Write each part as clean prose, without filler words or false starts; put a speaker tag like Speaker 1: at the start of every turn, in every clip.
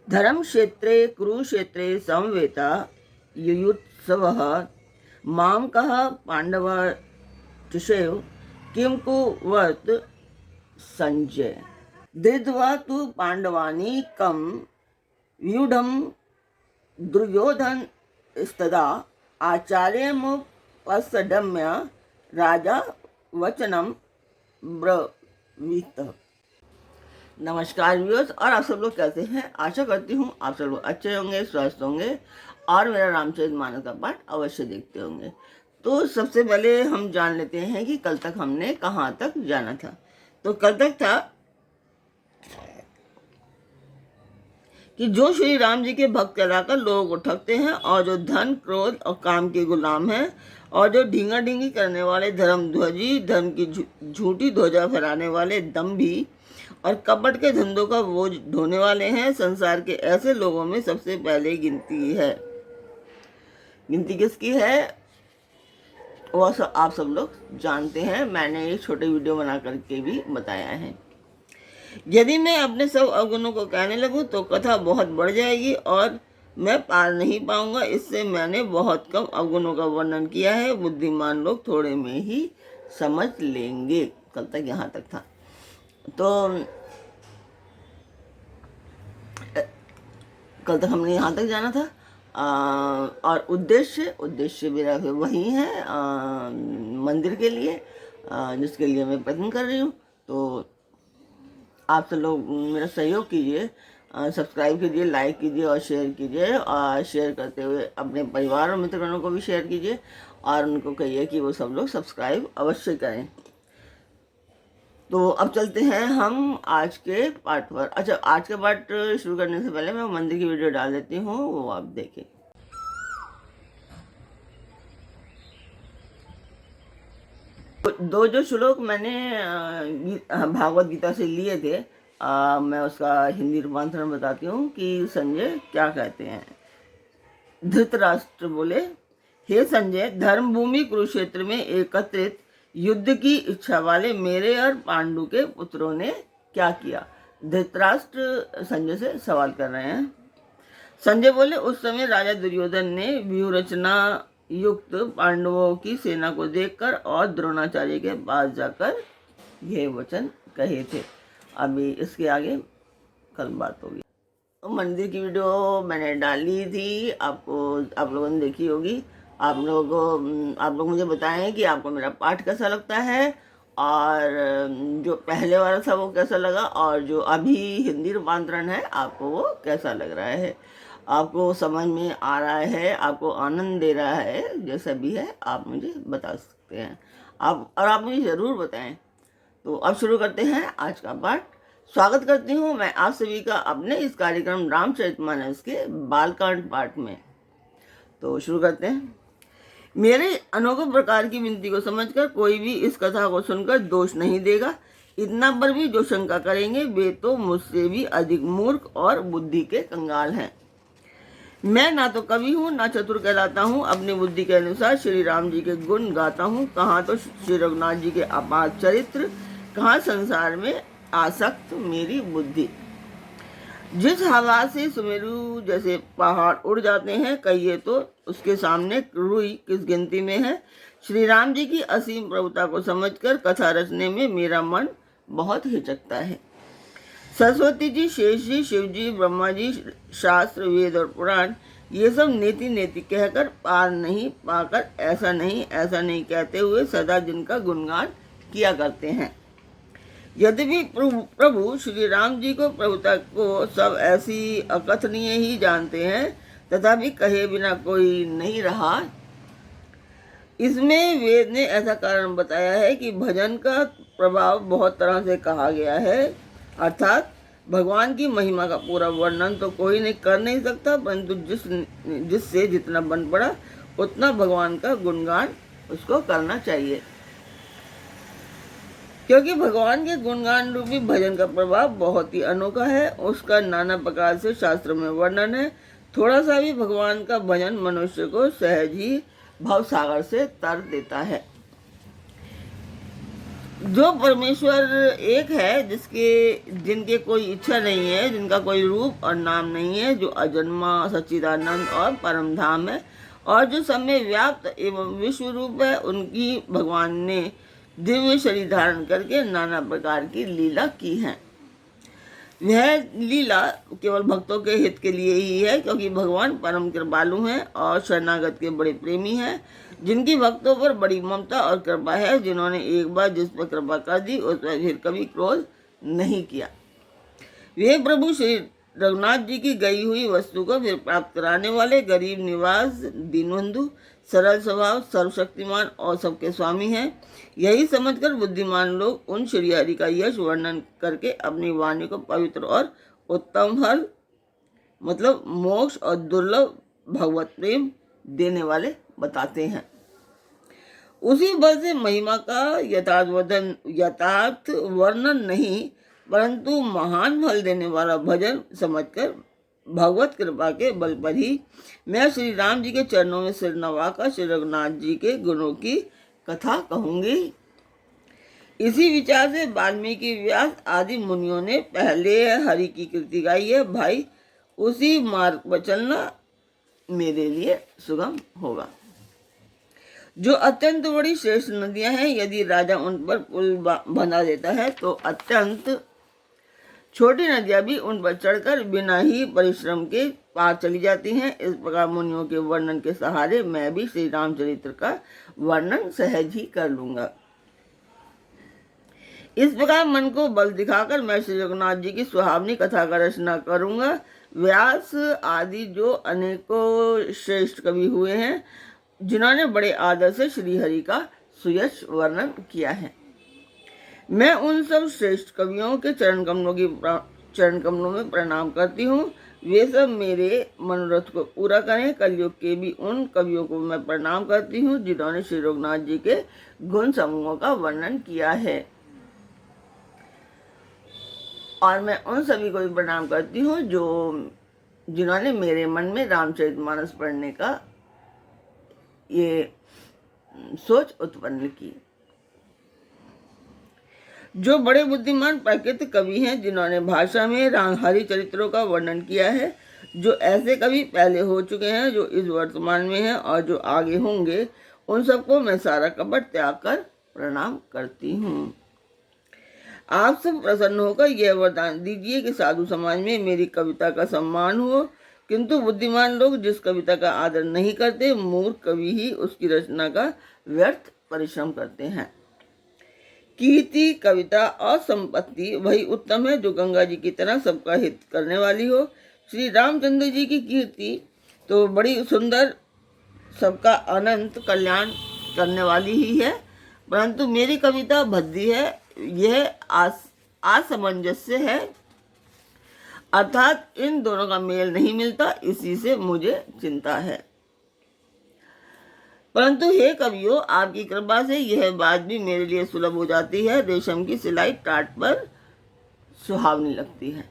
Speaker 1: धर्म क्षेत्रे कुरुक्षेत्रे समवेता युयुत्सवः मां कः पांडवातिशयो किं कुर्वत संजय। दृष्ट्वा तु पांडवानि कं व्यूढं दुर्योधनस्तदा आचार्यमुपसङ्गम्य राजा वचनं ब्रवीत। नमस्कार व्यूअर्स, और आप सब लोग कैसे हैं? आशा करती हूँ आप सब लोग अच्छे होंगे, स्वस्थ होंगे और मेरा रामचरितमानस का पाठ अवश्य देखते होंगे। तो सबसे पहले हम जान लेते हैं कि कल तक हमने कहाँ तक जाना था। तो कल तक था कि जो श्री राम जी के भक्त कहलाकर लोगों को ठगते हैं और जो धन, क्रोध और काम के गुलाम हैं और जो ढींगा ढींगी करने वाले धर्मध्वजी, धर्म की झूठी ध्वजा फहराने वाले दम्भी और कपट के धंधों का बोझ ढोने वाले हैं, संसार के ऐसे लोगों में सबसे पहले गिनती है। गिनती किसकी है वो आप सब लोग जानते हैं, मैंने एक छोटे वीडियो बना करके भी बताया है। यदि मैं अपने सब अवगुणों को कहने लगूं तो कथा बहुत बढ़ जाएगी और मैं पार नहीं पाऊंगा। इससे मैंने बहुत कम अवगुणों का वर्णन किया है, बुद्धिमान लोग थोड़े में ही समझ लेंगे। कल तक यहाँ तक था। तो कल तक हमने यहाँ तक जाना था। और उद्देश्य मेरा वही है, मंदिर के लिए, जिसके लिए मैं प्रयत्न कर रही हूँ। तो आप सब लोग मेरा सहयोग कीजिए, सब्सक्राइब कीजिए, लाइक कीजिए और शेयर कीजिए। और शेयर करते हुए अपने परिवार और मित्रगणों को भी शेयर कीजिए और उनको कहिए कि वो सब लोग सब्सक्राइब अवश्य करें। तो अब चलते हैं हम आज के पार्ट पर। अच्छा, आज का पार्ट शुरू करने से पहले मैं मंदिर की वीडियो डाल देती हूँ, वो आप देखें। दो जो श्लोक मैंने भागवत गीता से लिए थे, मैं उसका हिंदी रूपांतरण बताती हूँ कि संजय क्या कहते हैं। धृतराष्ट्र बोले, हे संजय, धर्म भूमि कुरुक्षेत्र में एकत्रित युद्ध की इच्छा वाले मेरे और पांडु के पुत्रों ने क्या किया? धृतराष्ट्र संजय से सवाल कर रहे हैं। संजय बोले, उस समय राजा दुर्योधन ने व्यूहरचना युक्त पांडवों की सेना को देखकर और द्रोणाचार्य के पास जाकर यह वचन कहे थे। अभी इसके आगे कल बात होगी। मंदिर की वीडियो मैंने डाली थी, आप लोगों ने देखी होगी। आप लोग मुझे बताएं कि आपको मेरा पाठ कैसा लगता है और जो पहले वाला था वो कैसा लगा, और जो अभी हिंदी रूपांतरण है आपको वो कैसा लग रहा है, आपको समझ में आ रहा है, आपको आनंद दे रहा है, जैसा भी है आप मुझे बता सकते हैं। आप मुझे ज़रूर बताएं। तो अब शुरू करते हैं आज का पाठ। स्वागत करती हूँ मैं आप सभी का अपने इस कार्यक्रम रामचरितमानस के बालकांड पाठ में। तो शुरू करते हैं। मेरे अनोखे प्रकार की विनती को समझकर कोई भी इस कथा को सुनकर दोष नहीं देगा। इतना पर भी जो शंका करेंगे वे तो मुझसे भी अधिक मूर्ख और बुद्धि के कंगाल हैं। मैं ना तो कवि हूँ ना चतुर कहलाता हूँ। अपनी बुद्धि के अनुसार श्री राम जी के गुण गाता हूँ। कहाँ तो श्री रघुनाथ जी के अपार चरित्र, कहाँ संसार में आसक्त मेरी बुद्धि। जिस हवा से सुमेरु जैसे पहाड़ उड़ जाते हैं, कहिए तो उसके सामने रुई किस गिनती में है। श्री राम जी की असीम प्रभुता को समझकर कथा रचने में मेरा मन बहुत हिचकता है। सरस्वती जी, शेष जी, शिव जी, ब्रह्मा जी, शास्त्र, वेद और पुराण ये सब नेति नेति कहकर पार नहीं पाकर ऐसा नहीं कहते हुए सदा जिनका गुणगान किया करते हैं। यद्यपि प्रभु श्री राम जी को प्रभुता को सब ऐसी अकथनीय ही जानते हैं, तथापि कहे बिना कोई नहीं रहा। इसमें वेद ने ऐसा कारण बताया है कि भजन का प्रभाव बहुत तरह से कहा गया है, अर्थात भगवान की महिमा का पूरा वर्णन तो कोई नहीं कर नहीं सकता, परंतु जिससे जितना बन पड़ा उतना भगवान का गुणगान उसको करना चाहिए, क्योंकि भगवान के गुणगान रूपी भजन का प्रभाव बहुत ही अनोखा है। उसका नाना प्रकार से शास्त्र में वर्णन है। थोड़ा सा भी भगवान का भजन मनुष्य को सहज ही भव सागर से तर देता है। जो परमेश्वर एक है, जिनके कोई इच्छा नहीं है, जिनका कोई रूप और नाम नहीं है, जो अजन्मा सच्चिदानंद और परम धाम है और जो सब में व्याप्त एवं विश्व रूप है, उनकी भगवान ने दिव्य शरीर धारण करके नाना प्रकार की लीला की है। वह लीला केवल भक्तों के हित के लिए ही है, क्योंकि भगवान परम कृपालु हैं और शरणागत के बड़े प्रेमी हैं, जिनकी भक्तों पर बड़ी ममता और कृपा है, जिन्होंने एक बार जिस पर कृपा कर दी उस पर फिर कभी क्रोध नहीं किया। वे प्रभु श्री रघुनाथ जी की गई हुई वस्तु को फिर प्राप्त कराने वाले, गरीब निवास, दीनबंधु, सरल स्वभाव, सर्वशक्तिमान और सबके स्वामी हैं। यही समझकर बुद्धिमान लोग उन श्री हरि का यश वर्णन करके अपनी वाणी को पवित्र और उत्तम फल मतलब मोक्ष और दुर्लभ भगवत प्रेम देने वाले बताते हैं। उसी बल से महिमा का यथार्थ वर्णन नहीं, परंतु महान फल देने वाला भजन समझकर भगवत कृपा के बल पर ही मैं श्री राम जी के चरणों में सिर नवाकर श्री रघुनाथ जी के गुणों की कथा कहूंगी। इसी विचार से वाल्मीकि, व्यास आदि मुनियों ने पहले हरि की कृति गाई है। भाई, उसी मार्ग पर चलना मेरे लिए सुगम होगा। जो अत्यंत बड़ी श्रेष्ठ नदियां हैं, यदि राजा उन पर पुल बना देता है तो अत्यंत छोटी नदियां भी उन पर चढ़कर बिना ही परिश्रम के पार चली जाती हैं। इस प्रकार मुनियों के वर्णन के सहारे मैं भी श्री रामचरित्र का वर्णन सहज ही कर लूंगा। इस प्रकार मन को बल दिखाकर मैं श्री रघुनाथ जी की सुहावनी कथा का रचना करूंगा। व्यास आदि जो अनेकों श्रेष्ठ कवि हुए हैं, जिन्होंने बड़े आदर से श्री हरि का सुयश वर्णन किया है, मैं उन सब श्रेष्ठ कवियों के चरण कमलों में प्रणाम करती हूँ। वे सब मेरे मनोरथ को पूरा करें। कलयुग के भी उन कवियों को मैं प्रणाम करती हूँ, जिन्होंने श्री रघुनाथ जी के गुण समूहों का वर्णन किया है, और मैं उन सभी को भी प्रणाम करती हूँ जिन्होंने मेरे मन में रामचरितमानस पढ़ने का ये सोच उत्पन्न की। जो बड़े बुद्धिमान प्राकृत कवि हैं, जिन्होंने भाषा में हरि चरित्रों का वर्णन किया है, जो ऐसे कवि पहले हो चुके हैं, जो इस वर्तमान में हैं और जो आगे होंगे, उन सबको मैं सारा कपट त्याग कर प्रणाम करती हूँ। आप सब प्रसन्न होकर यह वरदान दीजिए कि साधु समाज में मेरी कविता का सम्मान हो, किंतु बुद्धिमान लोग जिस कविता का आदर नहीं करते, मूर्ख कवि ही उसकी रचना का व्यर्थ परिश्रम करते हैं। कीर्ति, कविता और संपत्ति वही उत्तम है जो गंगा जी की तरह सबका हित करने वाली हो। श्री रामचंद्र जी की कीर्ति तो बड़ी सुंदर, सबका अनंत कल्याण करने वाली ही है, परंतु मेरी कविता भद्दी है। यह असमंजस्य है, अर्थात इन दोनों का मेल नहीं मिलता, इसी से मुझे चिंता है। परंतु हे कवियों, आपकी कृपा से यह बात भी मेरे लिए सुलभ हो जाती है। रेशम की सिलाई टाट पर सुहावनी लगती है।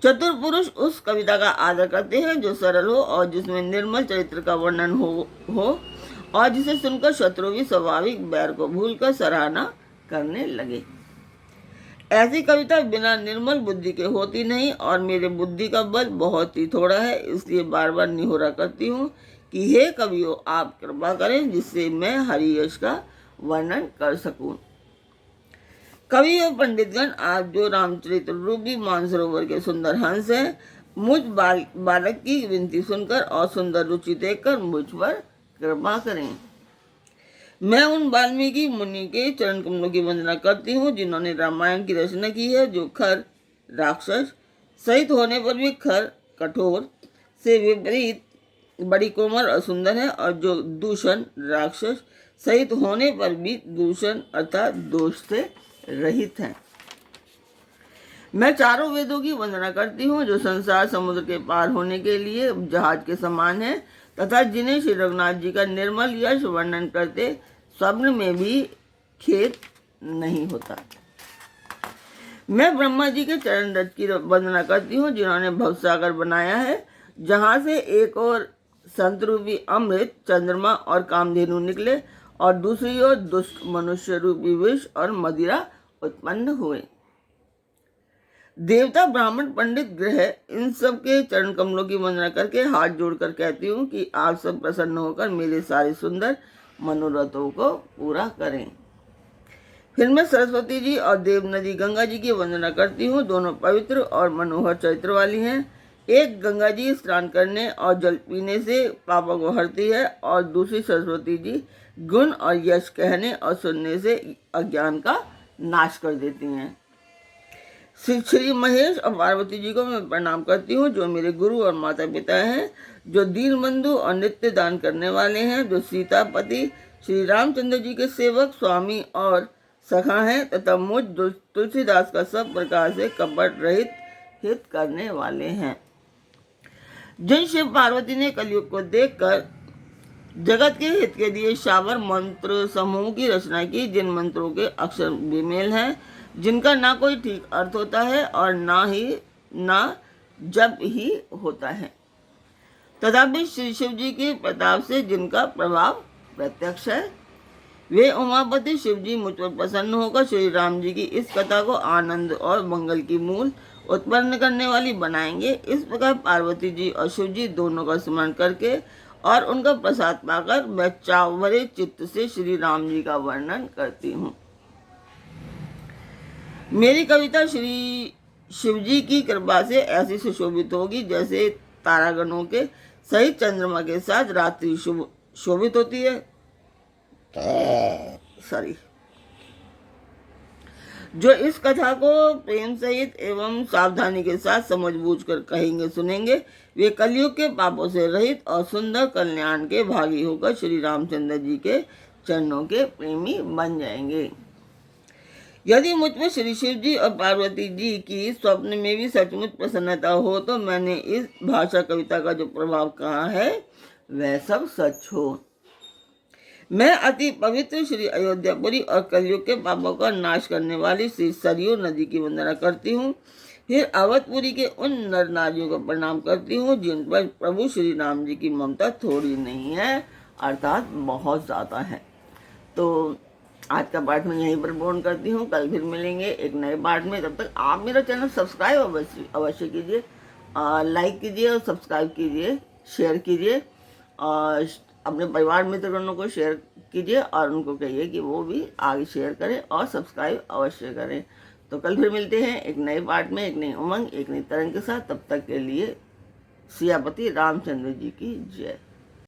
Speaker 1: चतुर पुरुष उस कविता का आदर करते हैं जो सरल हो और जिसमें निर्मल चरित्र का वर्णन हो और जिसे सुनकर शत्रु भी स्वाभाविक बैर को भूलकर सराहना करने लगे। ऐसी कविता बिना निर्मल बुद्धि के होती नहीं, और मेरे बुद्धि का बल बहुत ही थोड़ा है, इसलिए बार बार निहोरा करती हूँ कि हे कवियों, आप कृपा करें जिससे मैं हरि यश का वर्णन कर सकूं। कवि और पंडितगण, आप जो रामचरित्र रूपी मानसरोवर के सुंदर हंस हैं, मुझ बालक की विनती सुनकर और सुंदर रुचि देखकर मुझ पर कृपा करें। मैं उन वाल्मीकि मुनि के चरण कमलों की वंदना करती हूँ, जिन्होंने रामायण की रचना की है, जो खर राक्षस सहित होने पर भी खर कठोर से विपरीत बड़ी कोमल और सुंदर है, और जो दूषण राक्षस सहित होने पर भी दूषण अर्थात दोष से रहित है। मैं चारों वेदों की वंदना करती हूँ, जो संसार समुद्र के पार होने के लिए जहाज के समान है, तथा जिन्हें श्री रघुनाथ जी का निर्मल यश वर्णन करते स्वप्न में भी खेद नहीं होता। मैं ब्रह्मा जी के चरण रज की वंदना करती हूँ, जिन्होंने भवसागर बनाया है, जहाँ से एक और संत रूपी अमृत, चंद्रमा और कामधेनु निकले, और दूसरी ओर दुष्ट मनुष्य रूपी विष और मदिरा उत्पन्न हुए। देवता, ब्राह्मण, पंडित, ग्रह, इन सब के चरण कमलों की वंदना करके हाथ जोड़कर कहती हूँ कि आप सब प्रसन्न होकर मेरे सारे सुंदर मनोरथों को पूरा करें। फिर मैं सरस्वती जी और देव नदी गंगा जी की वंदना करती हूँ। दोनों पवित्र और मनोहर चरित्र वाली हैं। एक गंगा जी स्नान करने और जल पीने से पापों को हरती है और दूसरी सरस्वती जी गुण और यश कहने और सुनने से अज्ञान का नाश कर देती हैं। श्री महेश और पार्वती जी को मैं प्रणाम करती हूँ, जो मेरे गुरु और माता पिता हैं, जो दीन बंधु और नित्य दान करने वाले हैं, जो सीतापति श्री रामचंद्र जी के सेवक, स्वामी और सखा हैं तथा मुझ तुलसीदास का सब प्रकार से कपट रहित हित करने वाले हैं। जिन शिव पार्वती ने कलयुग को देखकर जगत के हित के लिए शावर मंत्र समूह की रचना की, जिन मंत्रों के अक्षर बेमेल हैं, जिनका ना कोई ठीक अर्थ होता है और ना जप ही होता है, तथापि श्री शिव जी के प्रताप से जिनका प्रभाव प्रत्यक्ष है, वे उमापति शिव जी मुझ पर प्रसन्न होकर श्री राम जी की इस कथा को आनंद और मंगल की मूल उत्पन्न करने वाली बनाएंगे। इस प्रकार पार्वती जी और शिव जी दोनों का स्मरण करके और उनका प्रसाद पाकर मैं चाव भरे चित्त से श्री राम जी का वर्णन करती हूँ। मेरी कविता श्री शिव जी की कृपा से ऐसी सुशोभित होगी जैसे तारागणों के सहित चंद्रमा के साथ रात्रि शोभित होती है। जो इस कथा को प्रेम सहित एवं सावधानी के साथ समझ बूझ कर कहेंगे सुनेंगे, वे कलयुग के पापों से रहित और सुंदर कल्याण के भागी होकर श्री रामचंद्र जी के चरणों के प्रेमी बन जाएंगे। यदि मुझ में श्री शिव जी और पार्वती जी की स्वप्न में भी सचमुच प्रसन्नता हो तो मैंने इस भाषा कविता का जो प्रभाव कहा है वह सब सच हो। मैं अति पवित्र श्री अयोध्यापुरी और कलयुग के पापों का नाश करने वाली श्री सरयू नदी की वंदना करती हूँ। फिर अवधपुरी के उन नर नारियों को प्रणाम करती हूँ जिन पर प्रभु श्री राम जी की ममता थोड़ी नहीं है, अर्थात बहुत ज़्यादा है। तो आज का पाठ मैं यहीं पर पूर्ण करती हूँ। कल फिर मिलेंगे एक नए पाठ में। तब तक आप मेरा चैनल सब्सक्राइब अवश्य कीजिए, लाइक कीजिए और सब्सक्राइब कीजिए, शेयर कीजिए और अपने परिवार मित्रों को शेयर कीजिए और उनको कहिए कि वो भी आगे शेयर करें और सब्सक्राइब अवश्य करें। तो कल फिर मिलते हैं एक नए पाठ में, एक नई उमंग, एक नई तरंग के साथ। तब तक के लिए सियापति रामचंद्र जी की जय।